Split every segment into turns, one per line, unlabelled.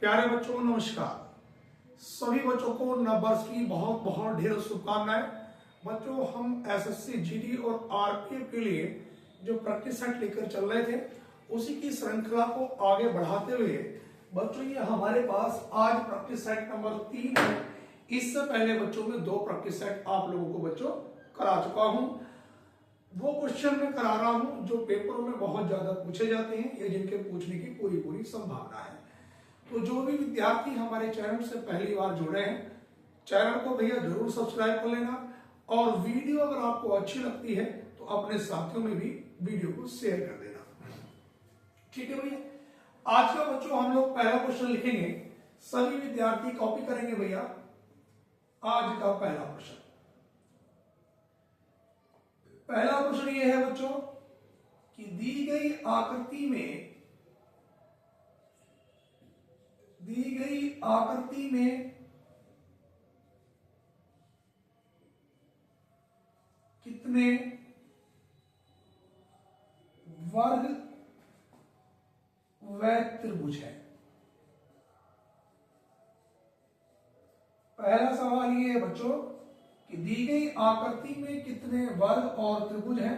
प्यारे बच्चों नमस्कार। सभी बच्चों को नव वर्ष की बहुत बहुत ढेर शुभकामनाएं। बच्चों हम एसएससी जीडी और आरपीएफ के लिए जो प्रैक्टिस सेट लेकर चल रहे थे उसी की श्रृंखला को आगे बढ़ाते हुए बच्चों ये हमारे पास आज प्रैक्टिस सेट नंबर 3 है। इससे पहले बच्चों में 2 प्रैक्टिस सेट आप लोगों को बच्चों करा चुका हूं। वो क्वेश्चन मैं करा रहा हूं जो पेपरों में बहुत ज्यादा पूछे जाते हैं या जिनके पूछने की पूरी संभावना है। तो जो भी विद्यार्थी हमारे चैनल से पहली बार जुड़े हैं चैनल को भैया जरूर सब्सक्राइब कर लेना और वीडियो अगर आपको अच्छी लगती है तो अपने साथियों में भी वीडियो को शेयर कर देना। ठीक है भैया। आज का बच्चों हम लोग पहला क्वेश्चन लिखेंगे। सभी विद्यार्थी कॉपी करेंगे भैया। आज का पहला क्वेश्चन ये है बच्चों कि दी गई आकृति में कितने वर्ग व त्रिभुज है। पहला सवाल ये है बच्चों कि दी गई आकृति में कितने वर्ग और त्रिभुज हैं।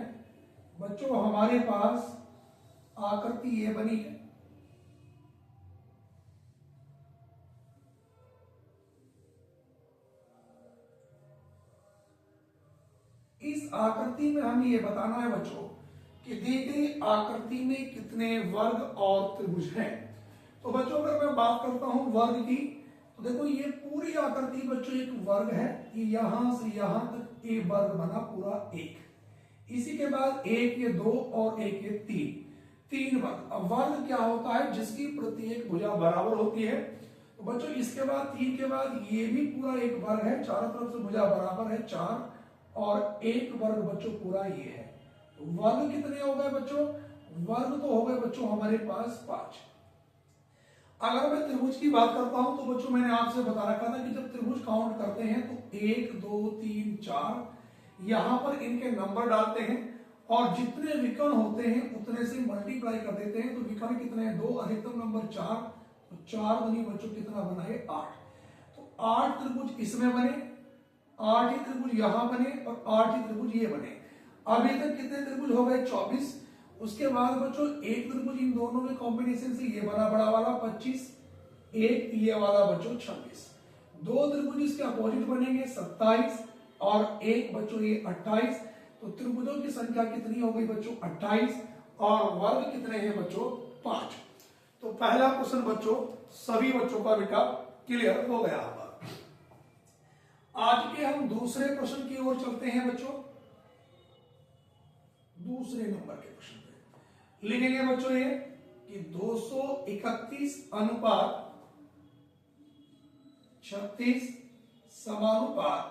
बच्चों हमारे पास आकृति ये बनी है। इस आकृति में हमें ये बताना है बच्चों कि दी गई आकृति में कितने वर्ग और त्रिभुज हैं। तो बच्चों अगर मैं बात करता हूं वर्ग की तो देखो ये पूरी आकृति बच्चों एक वर्ग है। ये यहां से यहां तक एक वर्ग बना पूरा एक। इसी के बाद एक ये 2 और एक ये 3 वर्ग। अब वर्ग क्या होता है जिसकी प्रत्येक भुजा बराबर होती है। तो बच्चों इसके बाद 3 के बाद ये भी पूरा एक वर्ग है। चारों तरफ से भुजा बराबर है 4 और एक वर्ग बच्चों पूरा ये है। तो वर्ग कितने हो गए बच्चों। वर्ग तो हो गए बच्चों हमारे पास 5। अगर मैं त्रिभुज की बात करता हूं तो बच्चों मैंने आपसे बता रखा था कि जब त्रिभुज काउंट करते हैं तो 1 2 3 4 यहां पर इनके नंबर डालते हैं और जितने विकर्ण होते हैं उतने से मल्टीप्लाई कर देते हैं। तो विकर्ण कितने हैं 2, अधिकतम नंबर 4। तो 4 बनी बच्चों कितना बना है 8। तो 8 त्रिभुज इसमें बने, 8 ही त्रिभुज यहां बने और 8 ही त्रिभुज ये बने। अभी तक कितने त्रिभुज हो गए 24। उसके बाद बच्चों एक त्रिभुज इन दोनों में कॉम्बिनेशन से ये बना बड़ा वाला 25, एक ये वाला बच्चों 26। 2 त्रिभुज इसके अपोजिट बनेंगे 27 और एक बच्चों ये 28। तो त्रिभुजों की संख्या कितनी हो गई बच्चों 28 और वर्ग कितने हैं बच्चों 5। तो पहला क्वेश्चन बच्चों सभी बच्चों का बेटा क्लियर हो गया होगा। आज के हम दूसरे प्रश्न की ओर चलते हैं बच्चों। दूसरे नंबर के प्रश्न पे लिखेंगे बच्चों ये कि 231 अनुपात 36 समानुपात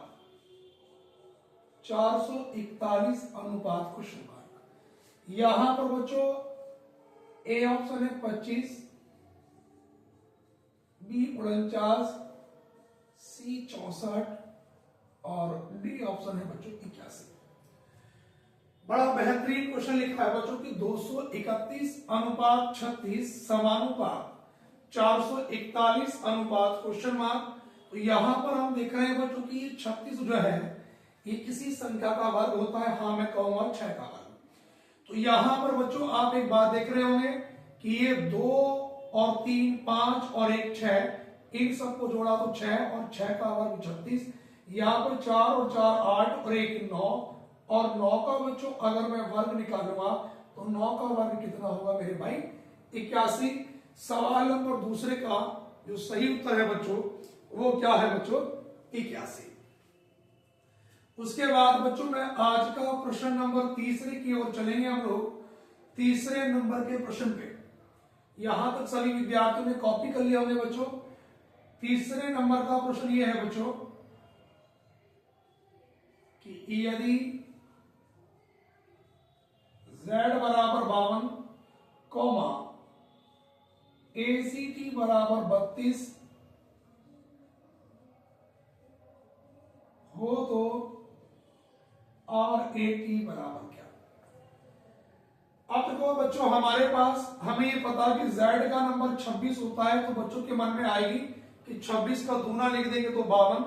441 अनुपात क्वेश्चन मार्क। यहां पर बच्चों ए ऑप्शन है 25, बी 49, सी 64 और डी ऑप्शन है बच्चों 81। बड़ा बेहतरीन क्वेश्चन लिखा है बच्चों की 231 अनुपात 36 समानुपात 441 अनुपात क्वेश्चन मार्क। तो यहां पर हम देख रहे हैं बच्चों की 36 जो है ये किसी संख्या का वर्ग होता है। हाँ मैं कहूंगा 6 का वर्ग। तो यहां पर बच्चों आप एक बात देख रहे होंगे कि ये 2 और 3 5 और एक 6 इन सबको जोड़ा तो 6 और 6 का वर्ग 36। यहां पर 4 और 4 8 और एक 9 और 9 का बच्चों अगर मैं वर्ग निकालूंगा तो 9 का वर्ग कितना होगा मेरे भाई 81। सवाल नंबर दूसरे का जो सही उत्तर है बच्चों वो क्या है बच्चों 81। उसके बाद बच्चों मैं आज का प्रश्न नंबर तीसरे की ओर चलेंगे हम लोग। तीसरे नंबर के प्रश्न पे यहां तक सभी विद्यार्थियों ने कॉपी कर लिया होंगे बच्चों। तीसरे नंबर का प्रश्न ये है बच्चों कि यदि z बराबर 52 कॉमा ACT बराबर 32 हो तो RAT बराबर क्या। अब देखो बच्चों, हमारे पास हमें ये पता कि z का नंबर 26 होता है, तो बच्चों के मन में आएगी कि 26 का दूना लिख देंगे तो 52।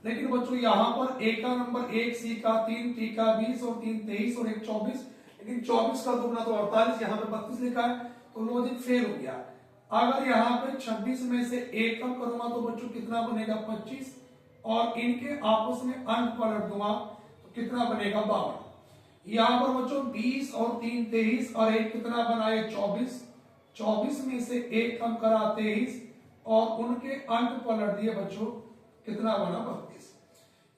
लेकिन बच्चों यहाँ पर a का नंबर 1, c का 3, t का 20 और 3 23 और 1 24, लेकिन 24 का दूना तो 48, यहाँ पे 32 लिखा है, तो लॉजिक फेल हो गया। अगर यहाँ पे 26 में से 1 कम करूंगा तो बच्चों कितना बनेगा 25, और इनके आपस में अंक पलट दूंगा तो कितना बनेगा 52। यहाँ पर बच्चों 20 और 3 23 और 1 कितना बना है 24, 24 में से 1 कम करा 23 और उनके अंक पलट दिए बच्चों, कितना बना 32।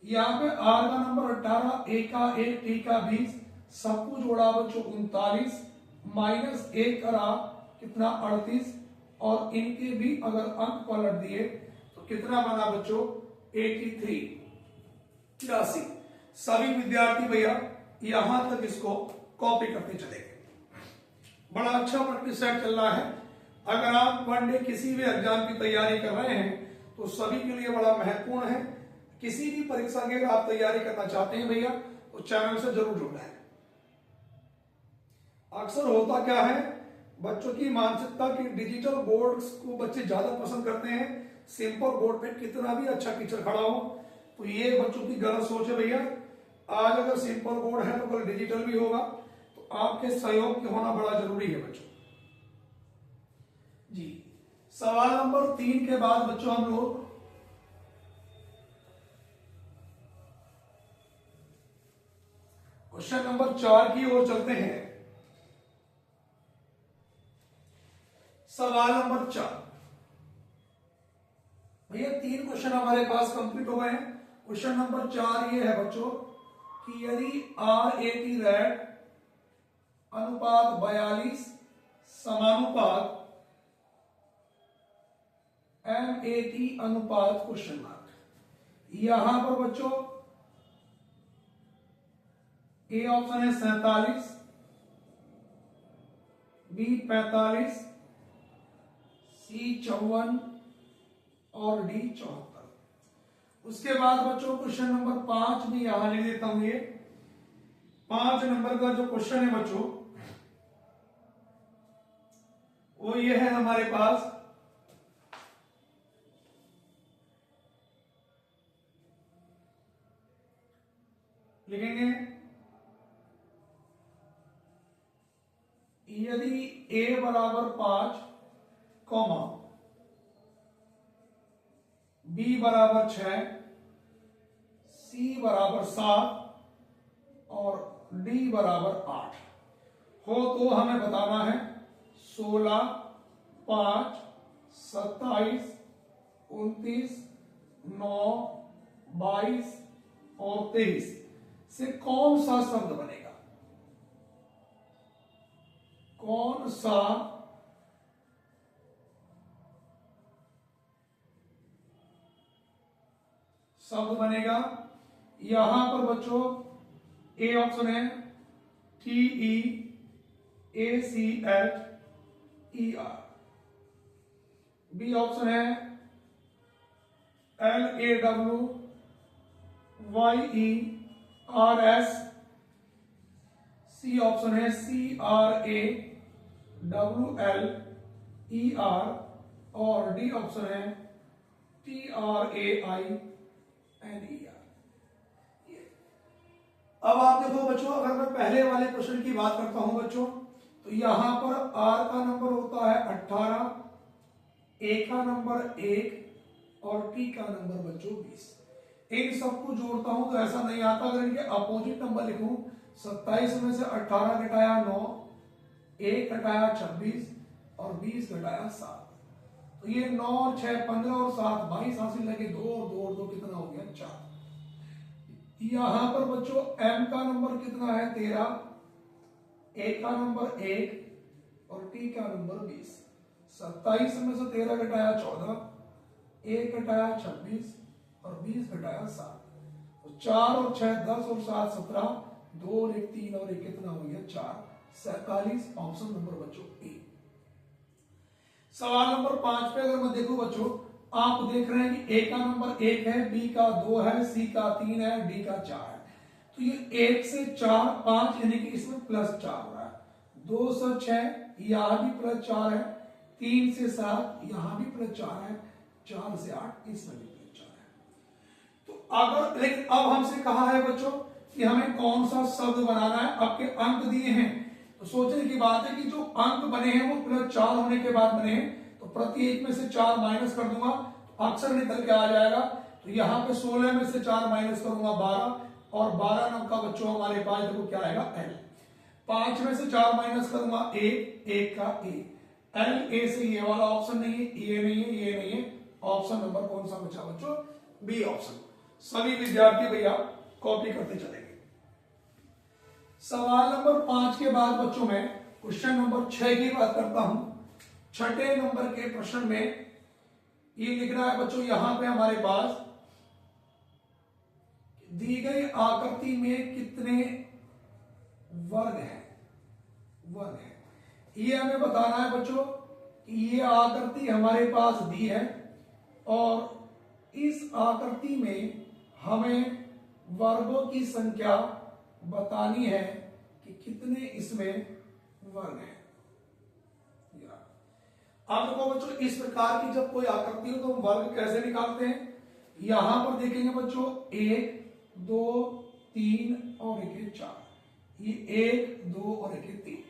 यहाँ पे r का नंबर 18, a का 1, t का 20, सबको जोड़ा बच्चों 39, माइनस 1 करा कितना 38, और इनके भी अगर अंक पलट दिए तो कितना बना बच्चों 83, 83। सभी विद्यार्थी भैया यहां तक इसको कॉपी करते चलेंगे। बड़ा अच्छा प्रैक्टिस सेट चल रहा है। अगर आप वन डे किसी भी एग्जाम की तैयारी कर रहे हैं तो सभी के लिए बड़ा महत्वपूर्ण है। किसी भी परीक्षा की अगर आप तैयारी करना चाहते हैं भैया तो चैनल से जरूर जुड़ना है। अक्सर होता क्या है, बच्चों की मानसिकता की डिजिटल बोर्ड को बच्चे ज्यादा पसंद करते हैं, सिंपल बोर्ड पे कितना भी अच्छा टीचर खड़ा हो। तो ये बच्चों की गलत सोच है भैया। आज अगर सिंपल बोर्ड है तो कल डिजिटल भी होगा, तो आपके सहयोग के होना बड़ा जरूरी है बच्चों जी। सवाल नंबर 3 के बाद बच्चों हम लोग क्वेश्चन नंबर 4 की ओर चलते हैं। सवाल नंबर 4 भैया, 3 क्वेश्चन हमारे पास कंप्लीट हो गए हैं। क्वेश्चन नंबर 4 ये है बच्चों कि यदि RAT रेड अनुपात 42 समानुपात MAT अनुपात क्वेश्चन मार्क। यहां पर बच्चों ए ऑप्शन है 47, बी 45, सी 54 और डी 74। उसके बाद बच्चों क्वेश्चन नंबर 5 भी यहां लिख देता हूं। ये 5 नंबर का जो क्वेश्चन है बच्चों वो ये है हमारे पास, लिखेंगे यदि a बराबर 5, कॉमा b बराबर 6, c बराबर 7 और d बराबर 8 हो तो हमें बताना है 16, 5, 27, 29, 9, 22 और 23 से कौन सा शब्द बनेगा। कौन सा शब्द बनेगा। यहां पर बच्चों ए ऑप्शन है TEACHER, बी ऑप्शन है LAWYERS, सी ऑप्शन है CRAWLER और डी ऑप्शन है TRAINER। अब आप देखो बच्चों, अगर मैं पहले वाले क्वेश्चन की बात करता हूं बच्चों, तो यहां पर R का नंबर होता है 18, A का नंबर 1 और T का नंबर बच्चों 20। इन सबको जोड़ता हूं तो ऐसा नहीं आता। अगर इनके अपोजिट नंबर लिखूं, 27 में से 18 घटाया 9, 1 घटाया 26 और 20 घटाया 7, तो ये 9 और 6 15 और 7 22 हासिल लगे, 2 और 2 और 2 कितना हो गया 4। यहां पर बच्चों M का नंबर कितना है 13, A का नंबर 1 और T का नंबर 20। 27 में से 13 घटाया 14, 1 घटाया 26 और 20 घटाया 7, तो 4 और 6 10 और 7 17, 2 और 1 3 और 1 कितना हो गया 4, 47 ऑप्शन नंबर बच्चों ए। सवाल नंबर 5 पे अगर मैं देखूं बच्चों, आप देख रहे हैं कि A का नंबर 1 है, B का 2 है, C का 3 है, D का 4 है। तो ये 1 से 4 5 यानी कि इसमें +4 हो रहा है। 2 से 6, यहाँ भी +4 है, 3 से 7, यहाँ भी +4 है, 4 से 8, इसमें भी +4 है। तो अगर लेकिन अब हमसे कहा है बच्चों कि हमें कौन सा शब्द बनाना है, आपके अंक दिए हैं, तो सोचने की बात है कि जो अंक बने हैं वो +4 होने के बाद बने हैं, तो प्रति एक में से 4 माइनस कर दूंगा तो अक्षर निकल के आ जाएगा। तो यहाँ पे 16 में से 4 माइनस करूंगा 12, और 12 नंबर का बच्चों हमारे पास देखो क्या आएगा L। 5 में से 4 माइनस करूंगा 1, 1 का A, L A से ये वाला ऑप्शन नहीं है, ये नहीं है, ये नहीं है, ऑप्शन नंबर कौन सा बचा बच्चों? B option. सभी विद्यार्थी भैया कॉपी करते चलेंगे। सवाल नंबर 5 के बाद बच्चों में क्वेश्चन नंबर 6 की बात करता हूं। छठे नंबर के प्रश्न में ये लिख रहा है बच्चों, यहां पे हमारे पास दी गई आकृति में कितने वर्ग हैं? वर्ग है ये हमें बताना है बच्चों कि ये आकृति हमारे पास दी है और इस आकृति में हमें वर्गों की संख्या बतानी है कि कितने इसमें वर्ग हैं। अब देखो बच्चों, इस प्रकार की जब कोई आकृति हो तो हम वर्ग कैसे निकालते हैं? यहां पर देखेंगे बच्चों 1, 2, 3 और 1 4, ये 1, 2 और 1 3।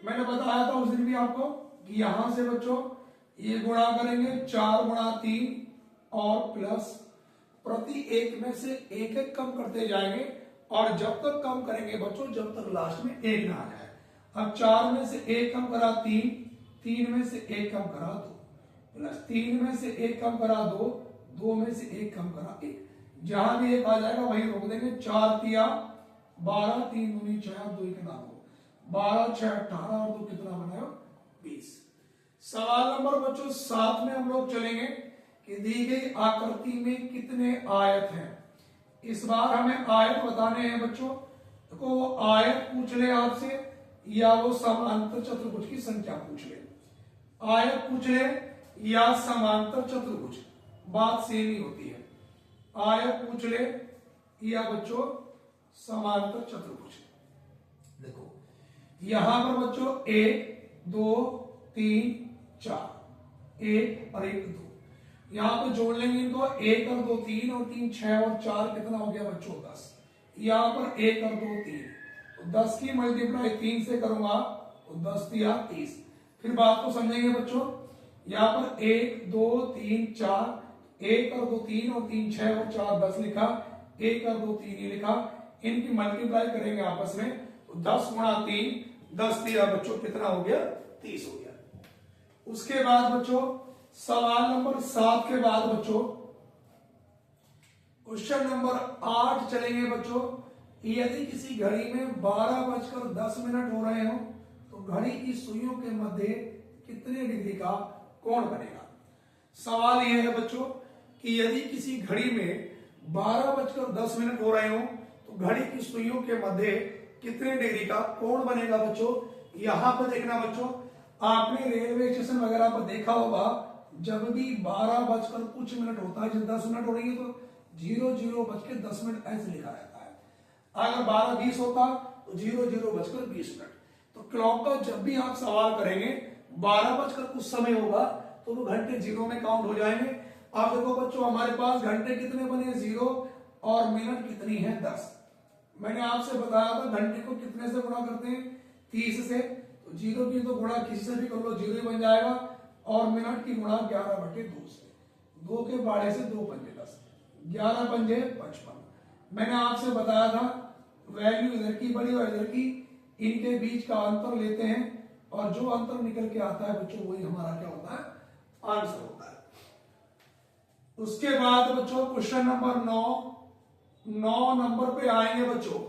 मैंने बताया था उस दिन भी आपको कि यहां से बच्चों ये गुणा करेंगे 4 गुणा 3 और प्लस प्रति एक में से एक एक कम करते जाएंगे, और जब तक कम करेंगे बच्चों जब तक लास्ट में 1 ना आ जाए। अब 4 में से 1 कम करा 3, 3 में से 1 कम करा 2, प्लस 3 में से 1 कम करा 2, 2 में से 1 कम करा 1। जहां भी 1 आ जाएगा वहीं रोक देंगे। 4 तिया 12, 3 दूनी 6, 2 कितना हो 12, 6 18 और 2 कितना बनाए 20। सवाल नंबर बच्चों 7 में हम लोग चलेंगे कि दी गई आकृति में कितने आयत हैं। इस बार हमें आयत बताने हैं बच्चों। देखो वो आयत पूछ ले आपसे या वो समांतर चतुर्भुज की संख्या पूछ ले। आयत पूछ ले या समांतर चतुर्भुज, बात सेम ही होती है। आयत पूछ ले या बच्चों समांतर चतुर्भुज। देखो यहां पर बच्चों 1 2 3 4, 1 और 1 2, यहां पे जोड़ लेंगे इनको 1 और 2 3 और 3 6 और 4 कितना हो गया बच्चों 10। यहां पर 1 और 2 3, तो 10 की मल्टीप्लाई 3 से करूंगा तो 10 दिया 30। फिर बात को समझेंगे बच्चों, यहां पर 1 2 3 4, 1 और 2 3 और 3 6 और 4 10 लिखा, 1 और 2 3 ही लिखा, इनकी मल्टीप्लाई करेंगे आपस में तो 10 गुणा 3 10 दिया बच्चों कितना हो गया 30 हो गया। उसके बाद बच्चों सवाल नंबर 7 के बाद बच्चों क्वेश्चन नंबर 8 चलेंगे बच्चों। यदि किसी घड़ी में 12:10 हो रहे हो तो घड़ी की सुइयों के मध्य कितने डिग्री का कोण बनेगा। सवाल यह है बच्चों कि यदि किसी घड़ी में 12:10 हो रहे हो तो घड़ी की सुइयों के मध्य कितने डिग्री का कोण बनेगा बच्चों। यहां पर देखना बच्चों, आपने रेलवे स्टेशन वगैरह पर देखा होगा जब भी 12:कुछ होता है, जब 10 मिनट हो रही है तो 00:10 ऐसे लिखा रहता है। अगर 12:20 होता तो 00:20। तो क्लॉक का जब भी आप सवाल करेंगे 12 कुछ समय होगा तो वो घंटे जीरो में काउंट हो जाएंगे। आप देखो बच्चों हमारे पास घंटे कितने बने 0 और मिनट कितनी है 10। मैंने आपसे बताया था घंटे को कितने से गुणा करते हैं 30 से, तो 0 की तो गुणा किसी से भी कर लो 0 ही बन जाएगा, और मिनट की गुणा 11/2 से, 2 के बाड़े से 2 पंजे 10, 11 पंजे 55। मैंने आपसे बताया था वैल्यू इधर की बड़ी और इधर की, इनके बीच का अंतर लेते हैं और जो अंतर निकल के आता है बच्चों वही हमारा क्या होता है आंसर होता है। उसके बाद बच्चों क्वेश्चन नंबर 9 नंबर पे आएंगे बच्चों,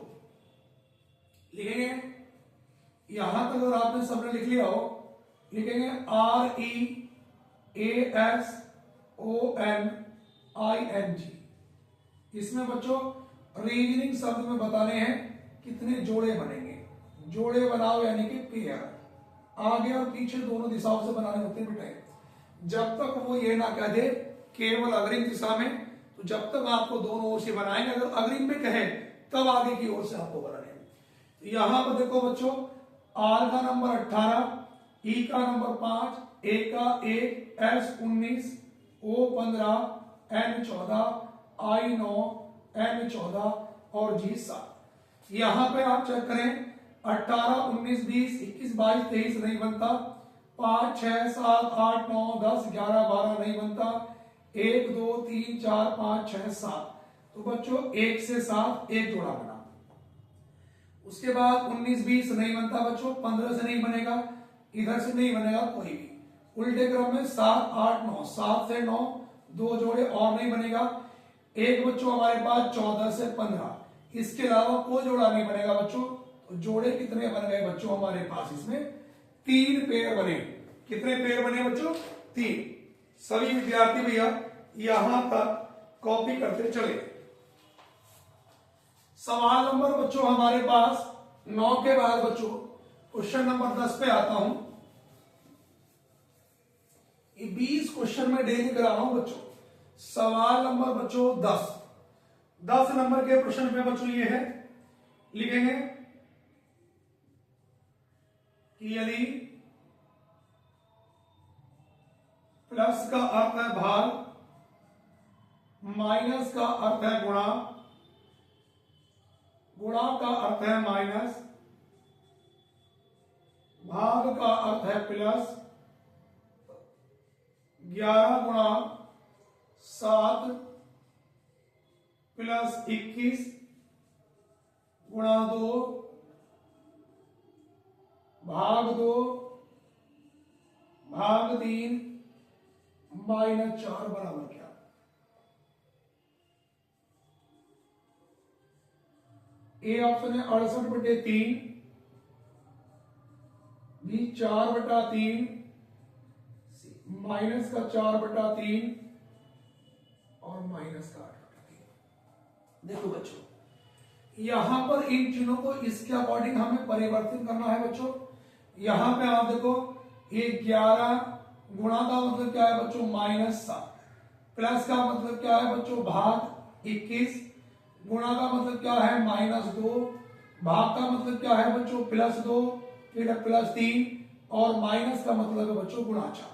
लिखेंगे यहां तक अगर आपने सबने लिख लिया हो लिखेंगे REASONING। इसमें बच्चों रीजनिंग शब्द में बताने हैं कितने जोड़े बनेंगे। जोड़े बनाओ यानी कि पेयर, आगे और पीछे दोनों दिशाओं से बनाने होते हैं बेटे। जब तक वो ये ना कह दे केवल अग्रिम दिशा में, तो जब तक आपको दोनों ओर से बनाएंगे, अगर अग्रिम में कहे तब आगे की ओर से आपको बनाने हैं। यहां पर देखो बच्चों आर का नंबर 18, ई का नंबर 5, ए का 1, एस 19, ओ 15, एन 14, आई 9, एन 14 और जी 7। यहां पे आप चेक करें 18, 19, 20, 21, 22, 23 नहीं बनता, 5, 6, 7, 8, 9, 10, 11, 12 नहीं बनता, 1, 2, 3, 4, 5, 6, 7। तो बच्चों 1 से 7 एक जोड़ा बना। उसके बाद 19, 20 नहीं बनता बच्चों, 15 से नहीं बनेगा, इधर से नहीं बनेगा कोई भी। उल्टे क्रम में 7, 8, 9, 7 से 9 दो जोड़े और नहीं बनेगा। एक बच्चों हमारे पास 14 से 15, इसके अलावा कोई जोड़ा नहीं बनेगा बच्चों। तो जोड़े कितने बन गए बच्चों हमारे पास? इसमें 3 पेयर बने। कितने पेयर बने बच्चों? 3। सभी विद्यार्थी भैया यहां तक कॉपी करते चले। सवाल नंबर बच्चों हमारे पास 9 के बाद बच्चों क्वेश्चन नंबर 10 पे आता हूं। ये 20 क्वेश्चन में डेली करा रहा हूं बच्चों। सवाल नंबर बच्चों 10 नंबर के प्रश्न पे बच्चों ये है, लिखेंगे कि यदि प्लस का अर्थ है भाग, माइनस का अर्थ है गुणा, गुणा का अर्थ है माइनस, भाग का अर्थ है प्लस, 11 गुणा 7 प्लस 21 गुणा 2 भाग 2 भाग 3 माइनस 4 बराबर क्या? ए ऑप्शन है 68/3, बी 4/3, माइनस का 4/3 और माइनस का 8/3। देखो बच्चों यहां पर इन चिन्हों को इसके अकॉर्डिंग हमें परिवर्तित करना है बच्चों। यहां पे आप देखो ये 11 गुणा का मतलब क्या है बच्चों? -7। प्लस का मतलब क्या है बच्चों? भाग 21। गुणा का मतलब क्या है? -2। भाग का मतलब क्या है बच्चों? +2, फिर +3 और माइनस का मतलब है बच्चों गुणा 4।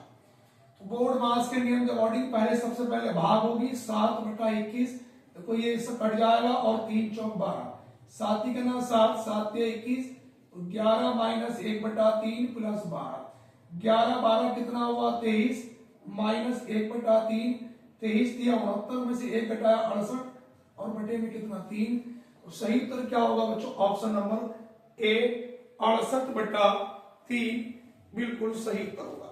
तो बोर्ड मास के नियम के अकॉर्डिंग पहले सबसे पहले भाग होगी 7/21। देखो ये सब कट जाएगा और 3 चौक 12, 7 ही करना 7, 7 या 21, 11 माइनस 1/3 प्लस 12, 11 12 कितना हुआ? 23 माइनस 1/3, 23 दिया 69 में से 1 घटाया 68 और बटे में कितना? 3। तो सही उत्तर क्या होगा बच्चों? ऑप्शन नंबर ए 68/3 बिल्कुल सही उत्तर होगा।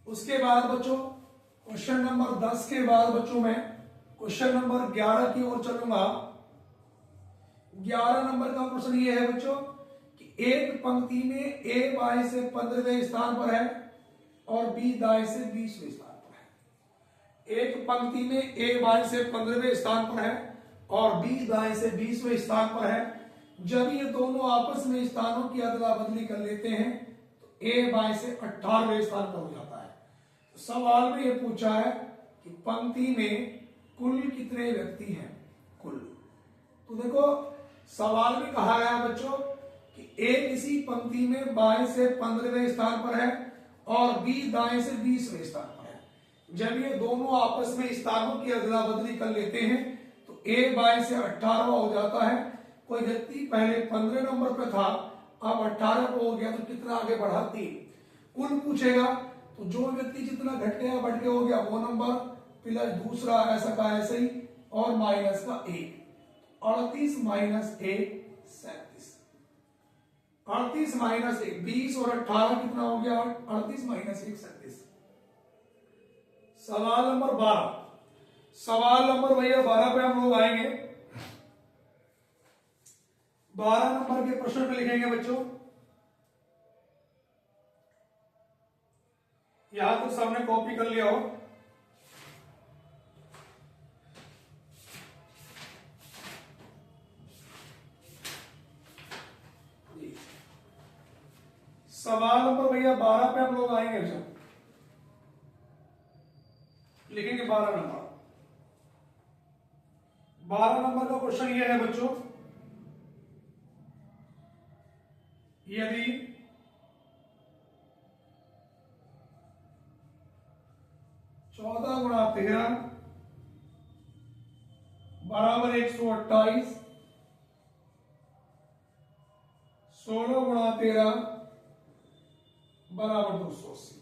उसके बाद बच्चों क्वेश्चन नंबर 10 के बाद बच्चों मैं क्वेश्चन नंबर 11 की ओर चलूंगा। 11 नंबर का प्रश्न ये है बच्चों कि एक पंक्ति में ए बाएं से 15वें स्थान पर है और बी दाएं से 20वें स्थान पर है। एक पंक्ति में ए बाएं से 15वें स्थान पर है और बी दाएं से 20वें स्थान पर है। जब ये दोनों आपस में स्थानों की अदला बदली कर लेते हैं तो ए बाएं से 18वें स्थान पर हो जाता है। तो सवाल में ये पूछा है कि पंक्ति में कुल कितने व्यक्ति हैं? कुल। तो देखो सवाल में कहा गया बच्चों कि ए किसी पंक्ति में बाएं से 15वें स्थान पर है और बी दाएं से 20वें स्थान पर है। जब ये दोनों आपस में स्थानों की अदला बदली कर लेते हैं तो ए बाएं से 18वां हो जाता है। कोई व्यक्ति पहले 15 नंबर पे था, अब 18 पे हो गया, तो कितना आगे बढ़ा? 3। कुल पूछेगा तो जो व्यक्ति जितना घट गया बढ़ के हो गया वो नंबर, प्लस दूसरा ऐसा का ऐसे ही और माइनस का 1। 38 माइनस 1 37। 38 माइनस 1 20 और 18 कितना हो गया? 38 माइनस 1 37। सवाल नंबर 12। सवाल नंबर भैया 12 पे हम लोग आएंगे। 12 नंबर के प्रश्न पे लिखेंगे बच्चों। यहां तो सबने कॉपी कर लिया हो। सवाल नंबर भैया 12 पे हम लोग आएंगे बच्चों। लिखेंगे 12 नंबर। 12 नंबर का क्वेश्चन ये है बच्चों यदि चौदह गुणा 13 बराबर 128, 16 गुणा 13 बराबर 280,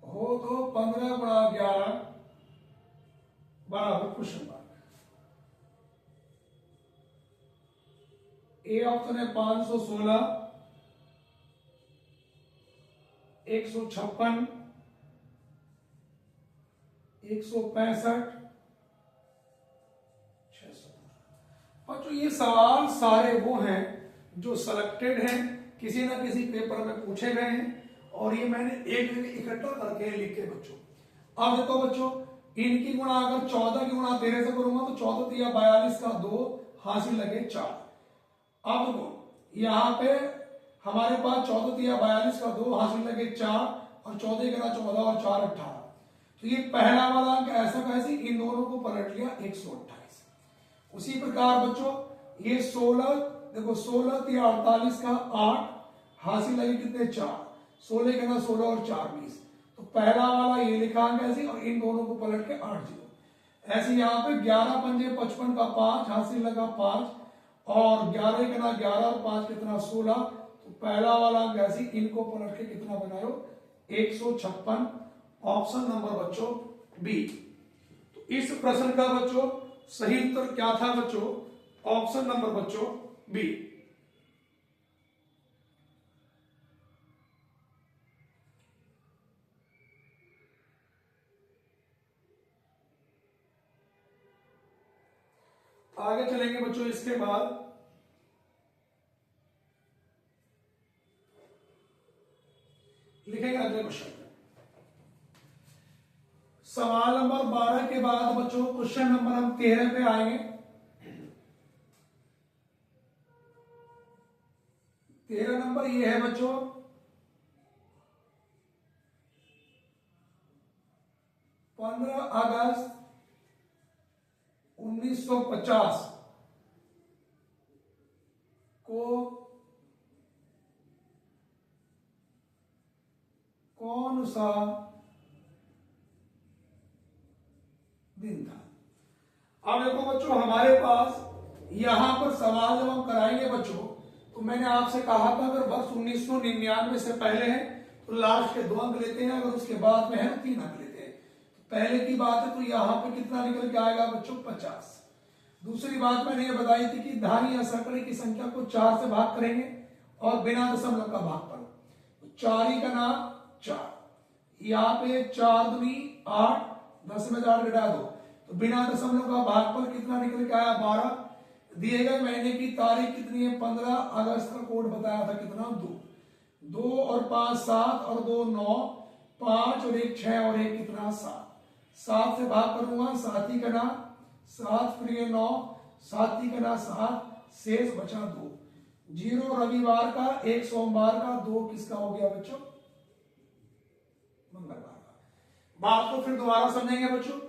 हो तो 15 गुणा 11 बराबर क्वेश्चन मार्क। ए ऑप्शन है 516, 156, 165, 600। बच्चों ये सवाल सारे वो हैं जो सिलेक्टेड हैं, किसी ना किसी पेपर में पूछे गए हैं और ये मैंने एक दिन इकट्ठा करके लिख के बच्चों। अब देखो बच्चों, इनकी गुणा अगर 14 की गुणा 13 से करूंगा तो 14 दिया 42 का 2 हासिल लगे 4। अब देखो यहाँ पे हमारे पास 14 दिया 42 का 2 हासिल लगे 4 और 14 के ना 14 और 4 18। तो ये पहला वाला अंक ऐसा कैसे, इन दोनों को पलट लिया 128। उसी प्रकार बच्चों ये 16, देखो 16 दिया 48 का 8 हासिल लगे कितने 4, 16 के ना 16 और 4 20। तो पहला वाला ये लिखा अंक ऐसे और इन दोनों को पलट के 8 0। ऐसे यहाँ पे 11 पंजे 55 का 5 हासिल लगा 5 और 11 के ना 11 और 5 कितना 16। तो पहला वाला अंक ऐसे इनको पलट के कितना बनायो 156। ऑप्शन नंबर बच्चों बी। तो इस प्रश्न का बच्चों सही उत्तर क्या था बच्चों, ऑप्शन नंबर बच्चों बी। आगे चलेंगे बच्चों, इसके बाद लिखेंगे अगले क्वेश्चन में। सवाल नंबर 12 के बाद बच्चों क्वेश्चन नंबर हम 13 पे आएंगे। 13 नंबर ये है बच्चों, अगस्त 1950 को कौन सा दिन था। अब देखो बच्चों हमारे पास यहां पर सवाल जब हम कराएंगे बच्चों, तो मैंने आपसे कहा था अगर वर्ष 1999 से पहले है तो लास्ट के 2 अंक लेते हैं, अगर उसके बाद में है तो 3 अंक लेते हैं। तो पहले की बात है तो यहां पे कितना निकल के आएगा बच्चों 50। दूसरी बात मैंने ये बताई थी कि धारी या सैकड़े की संख्या को 4 से भाग करेंगे और बिना दशमलव का भाग पर, तो 4 ही का नाम 4, यहाँ पे 4 दूनी 8, 10 में 8 घटा दो, तो बिना दशमलव का भाग पर कितना निकल के आया 12। दिए गए महीने की तारीख कितनी है 15, अगस्त का कोड बताया था कितना 2, 2 और 5 7 और 2 9, 5 और 1 6 और 1 कितना 7, 7 से भाग करूंगा 7 ही करना 7 फिर ये 9, 7 ही करना 7, शेष बचा 2, 0 रविवार का, 1 सोमवार का, 2 किसका हो गया बच्चों मंगलवार का। बात को फिर दोबारा समझेंगे बच्चों।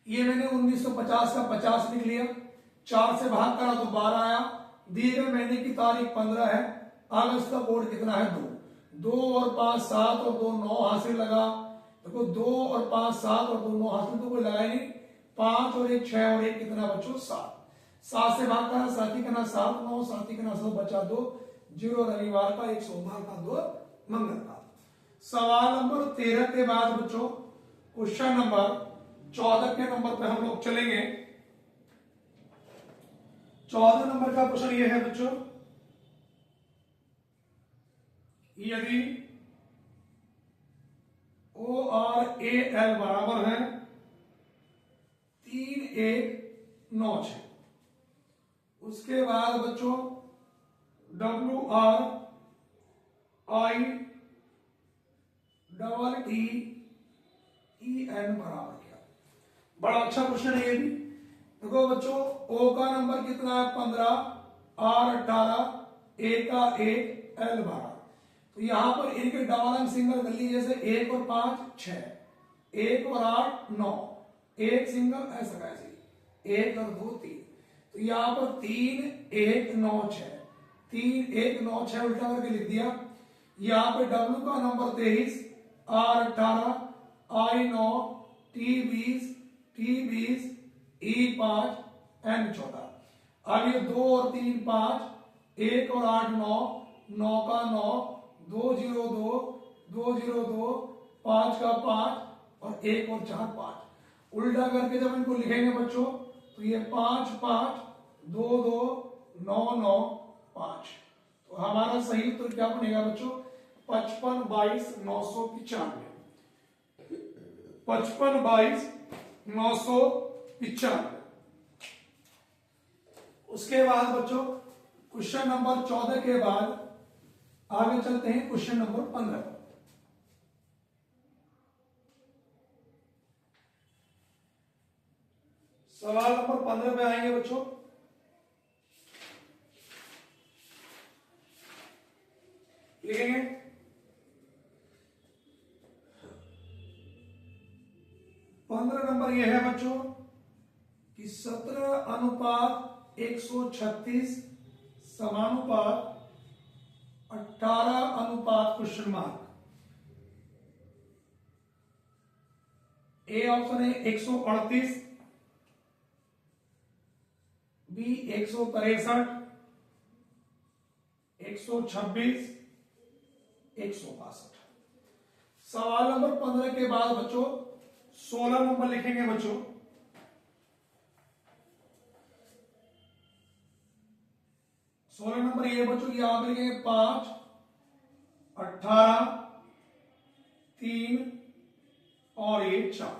ये मैंने 1950 का 50 लिख लिया, 4 से भाग करा तो 12 आया, दिए गए महीने की तारीख 15 है, अगस्त का कोड कितना है 2, 2 और 5 7 और 2 9 हासिल लगा, देखो 2 और 5 7 और 2 9 हासिल तो कोई लगा ही नहीं, 5 और 1 6 और 1 कितना बच्चों 7, 7 से भाग करा 7 ही करना 7 9, 7 ही करना 7 बचा 2, 0 रविवार का, 1 सोमवार का, 2 मंगलवार। सवाल नंबर 13 के बाद बच्चों क्वेश्चन नंबर 14 के नंबर पे हम लोग चलेंगे। 14 नंबर का क्वेश्चन ये है बच्चों, यदि ORAL बराबर है 3 1 9 6, उसके बाद बच्चों WRIEEN बराबर क्या। बड़ा अच्छा क्वेश्चन है ये भी। देखो बच्चों O का नंबर कितना है 15, R 18, A का 1, L 12। तो यहां पर इनके डबल अंक सिंगल कर लीजिए, जैसे 1 और 5 6, 1 और 8 9, 1 सिंगल ऐसा कैसे 1 और 2 3। तो यहाँ पर 3 1 9 6, 3 1 9 6 उल्टा करके लिख दिया। यहाँ पे W का number 23, R 18, I 9, T 20, T 20, E 5, N 14। अब ये 2 और 3 5, 1 और 8 9, 9 का 9, 2 0 2, 2 0 2, 5 का 5 और 1 और 4 5। उल्टा करके जब इनको लिखेंगे बच्चों तो ये 5 5 2 2 9 9 5। तो हमारा सही उत्तर क्या बनेगा बच्चों? 55 22 995। 55 22 995। उसके बाद बच्चों क्वेश्चन नंबर 14 के बाद आगे चलते हैं क्वेश्चन नंबर 15। सवाल नंबर 15 पे आएंगे बच्चों। लिखेंगे 15 नंबर यह है बच्चों कि 17:136 समानुपात 18 क्वेश्चन मार्क। ए ऑप्शन है 138, बी 163, 126, 162। सवाल नंबर 15 के बाद बच्चों 16 नंबर लिखेंगे बच्चों। 16 नंबर ये बच्चों की आप लिखेंगे 5, 18, 3 और ये 4।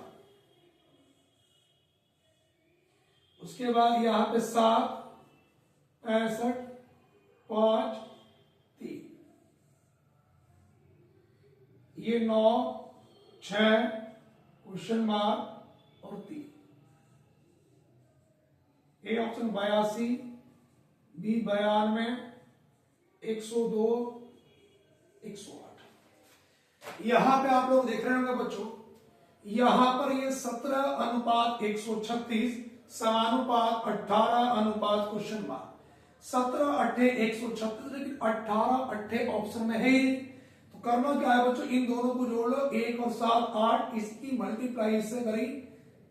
उसके बाद यहां पे 7, 65, 5, 3, ये 9, 6 क्वेश्चन मार्क और 3। A option 82, B 92, 102, 108। यहां पे आप लोग देख रहे होंगे बच्चों, यहां पर ये 17:136 समानुपात 18 क्वेश्चन मार्क। 17 8 136, लेकिन 18 8 ऑप्शन में है ही। तो करना क्या है बच्चों, इन दोनों को जोड़ लो, 1 और 7 8, इसकी मल्टीप्लाई इससे करी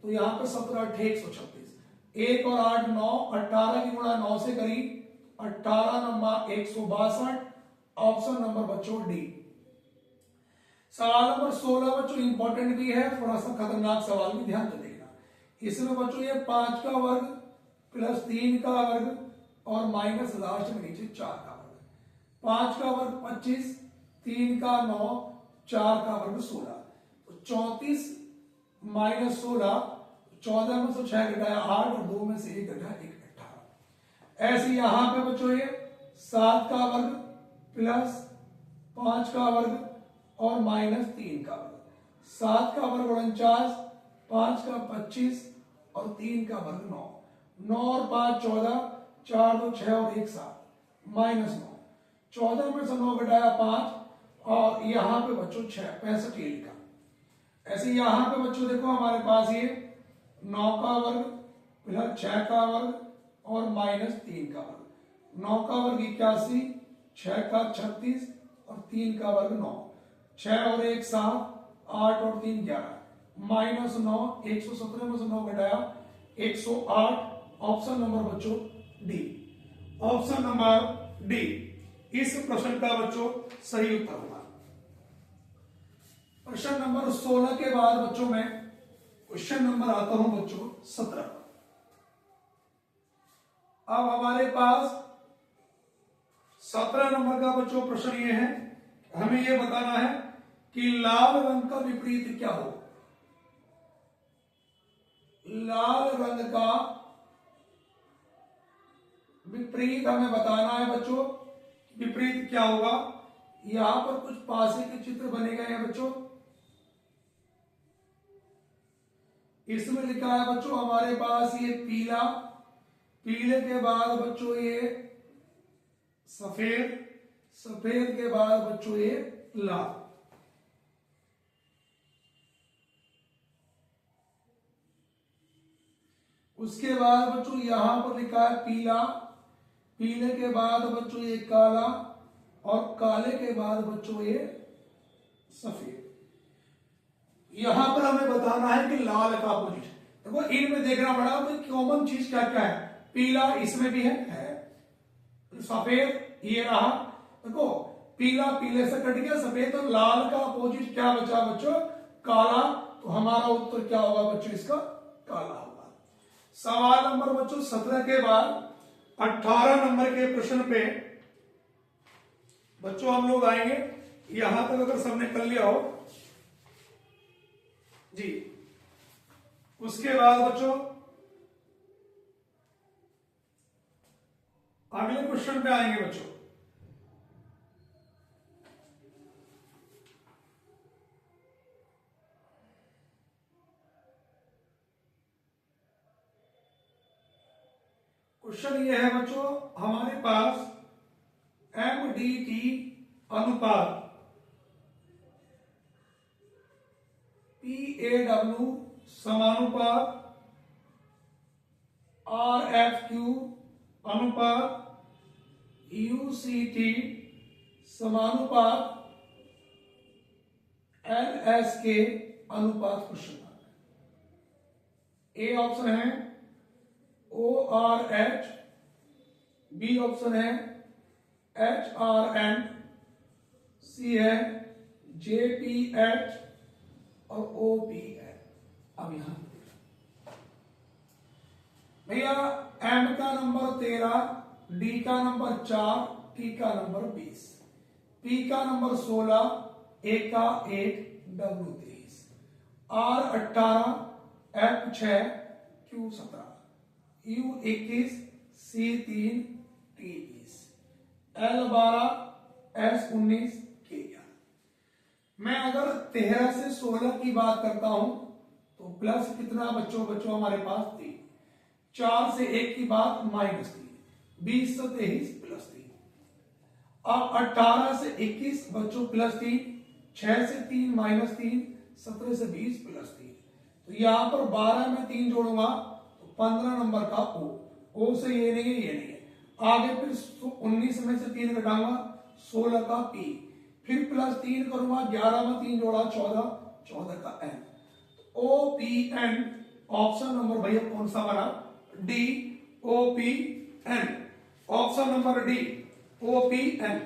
तो यहां पे 17 8 136, 1 और 8 9, 18 की गुणा 9 से करी 18 नंबर 162। ऑप्शन नंबर बच्चों डी। सवाल नंबर 16 बच्चों इंपॉर्टेंट भी है, थोड़ा सा खतरनाक सवाल भी, ध्यान से देखना। इसमें बच्चों ये 5 का वर्ग प्लस 3 का वर्ग और माइनस लास्ट में नीचे 4 का वर्ग। 5 का वर्ग 25, 3 का 9, 4 का वर्ग 16। तो 34 माइनस 16, 14 में से 6 घटाया 8 और 2 में से 1 घटाया 1 18। ऐसे यहां पे बच्चों ये 7 का वर्ग प्लस 5 का वर्ग और माइनस 3 का वर्ग। 7 का वर्ग 49, 5 का 25 और 3 का वर्ग 9। 9 और 5 14, 4 2 6 और 1 7, माइनस 9। 14 में से 9 घटाया 5 और यहां पे बच्चों 6 65 ये लिखा। ऐसे यहां पे बच्चों देखो हमारे पास ये 9 का वर्ग प्लस 6 का वर्ग और माइनस 3 का वर्ग। 9 का वर्ग 81, 6 का 36 और 3 का वर्ग 9। 6 और 1 7, 8 और 3 11, माइनस 9। 117 में से 9 घटाया 108। ऑप्शन नंबर बच्चों डी। ऑप्शन नंबर डी इस प्रश्न का बच्चों सही उत्तर होगा। प्रश्न नंबर 16 के बाद बच्चों में क्वेश्चन नंबर आता हूं बच्चों 17। अब हमारे पास 17 नंबर का बच्चों प्रश्न ये है, हमें यह बताना है कि लाल रंग का विपरीत क्या हो। लाल रंग का विपरीत हमें बताना है बच्चों। विपरीत क्या होगा, यहां पर कुछ पासे के चित्र बने गए हैं बच्चों। इसमें लिखा है बच्चों हमारे पास ये पीला, पीले के बाद बच्चों ये सफेद, सफेद के बाद बच्चों ये लाल। उसके बाद बच्चों यहां पर लिखा है पीला, पीले के बाद बच्चों ये काला, और काले के बाद बच्चों ये सफेद। यहां पर हमें बताना है कि लाल का अपोजिट। देखो इनमें देखना पड़ा तो कॉमन चीज क्या क्या है, पीला इसमें भी है। सफेद ये रहा, देखो पीला पीले से कट गया, सफेद, और लाल का अपोजिट क्या बचा बच्चों, काला। तो हमारा उत्तर क्या होगा बच्चों, इसका काला होगा। सवाल नंबर बच्चों 17 के बाद 18 नंबर के प्रश्न पे बच्चों हम लोग आएंगे। यहां तक अगर सबने कर लिया हो जी, उसके बाद बच्चों अगले क्वेश्चन पे आएंगे बच्चों। क्वेश्चन ये है बच्चों हमारे पास MDT अनुपात PAW समानुपात RFQ अनुपात UCT समानुपात LSK अनुपात क्वेश्चन। ए ऑप्शन है ORH, बी ऑप्शन है HRN, सी है JPH और OPN। अब यहां भैया M का नंबर 13, D का नंबर 4, T का नंबर 20, P का नंबर 16, A का 8, W 23, R 18, F 6, Q 17, U 21, C 3, T 20, L 12, S 19, K 11। मैं अगर 13 से 16 की बात करता हूं तो प्लस कितना बच्चों हमारे पास 3, 4 से 1 की बात -3, 20 से 23 +3, अब 18 से 21 बच्चों +3, 6 से 3 -3, 17 से 20 +3। तो यहां पर 12 में 3 जोड़ूंगा तो 15 नंबर का O से ये नहीं है, ये नहीं है। आगे फिर 19 में से 3 घटाऊंगा 16 का P, फिर +3 करूंगा 11 में 3 जोड़ा 14, 14 का N। OPN ऑप्शन नंबर भैया कौन सा बना, D OPN, option number D OPN।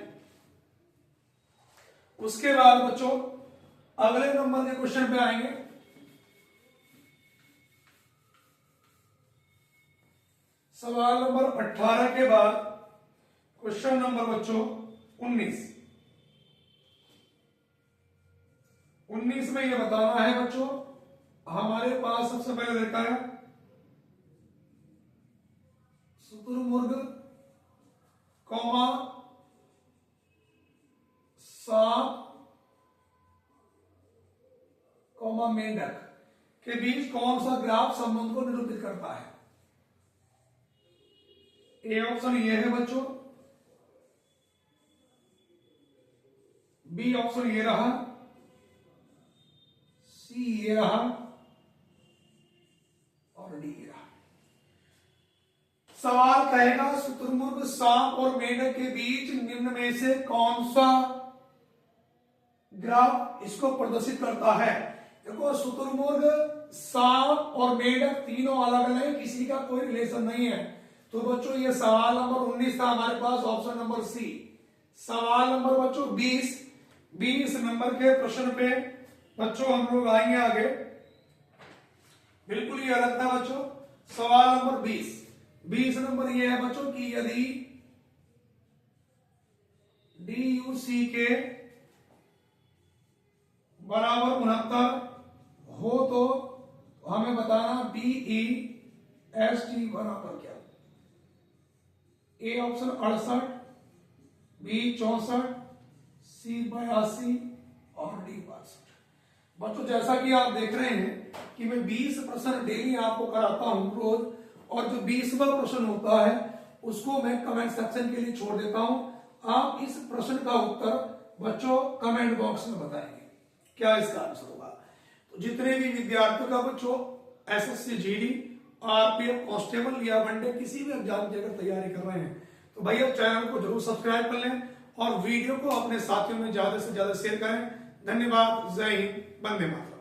उसके बाद बच्चों अगले नंबर के क्वेश्चन पे आएंगे। सवाल नंबर 18 के बाद क्वेश्चन नंबर बच्चों 19 में यह बताना है बच्चों हमारे पास सबसे पहले देखा है शुतुरमुर्ग, कौमा, सांप, कौमा मेंढक के बीच कौन सा ग्राफ संबंध को निरूपित करता है। ए ऑप्शन ये है बच्चों, बी ऑप्शन ये रहा, सी ये रहा और डी ये रहा। सवाल कहेगा शुतुरमुर्ग, सांप और मेंढक के बीच निम्न में से कौन सा ग्राफ इसको प्रदर्शित करता है। देखो शुतुरमुर्ग, सांप और मेंढक तीनों अलग अलग है, किसी का कोई रिलेशन नहीं है। तो बच्चों ये सवाल नंबर 19 था हमारे पास, ऑप्शन नंबर सी। सवाल नंबर बच्चों 20 नंबर के प्रश्न पे बच्चों हम लोग आएंगे आगे। बिल्कुल ही अलग था बच्चों। सवाल नंबर 20 नंबर ये है बच्चों कि यदि DUC के बराबर 69 हो तो हमें बताना BEST बराबर क्या। ए ऑप्शन 68, बी 64, सी 82 और डी 62। बच्चों जैसा कि आप देख रहे हैं कि मैं 20 प्रश्न डेली आपको कराता हूं रोज, और जो 20वां प्रश्न होता है उसको मैं कमेंट सेक्शन के लिए छोड़ देता हूं। आप इस प्रश्न का उत्तर बच्चों कमेंट बॉक्स में बताएंगे क्या इसका आंसर होगा। तो जितने भी विद्यार्थियों का बच्चों SSC GD आरपीएफ कांस्टेबल या वनडे किसी भी एग्जाम की अगर तैयारी कर रहे हैं तो भैया चैनल को जरूर सब्सक्राइब कर लें और वीडियो को अपने साथियों में ज्यादा से ज्यादा शेयर करें। धन्यवाद। जय हिंद। वंदे मातरम।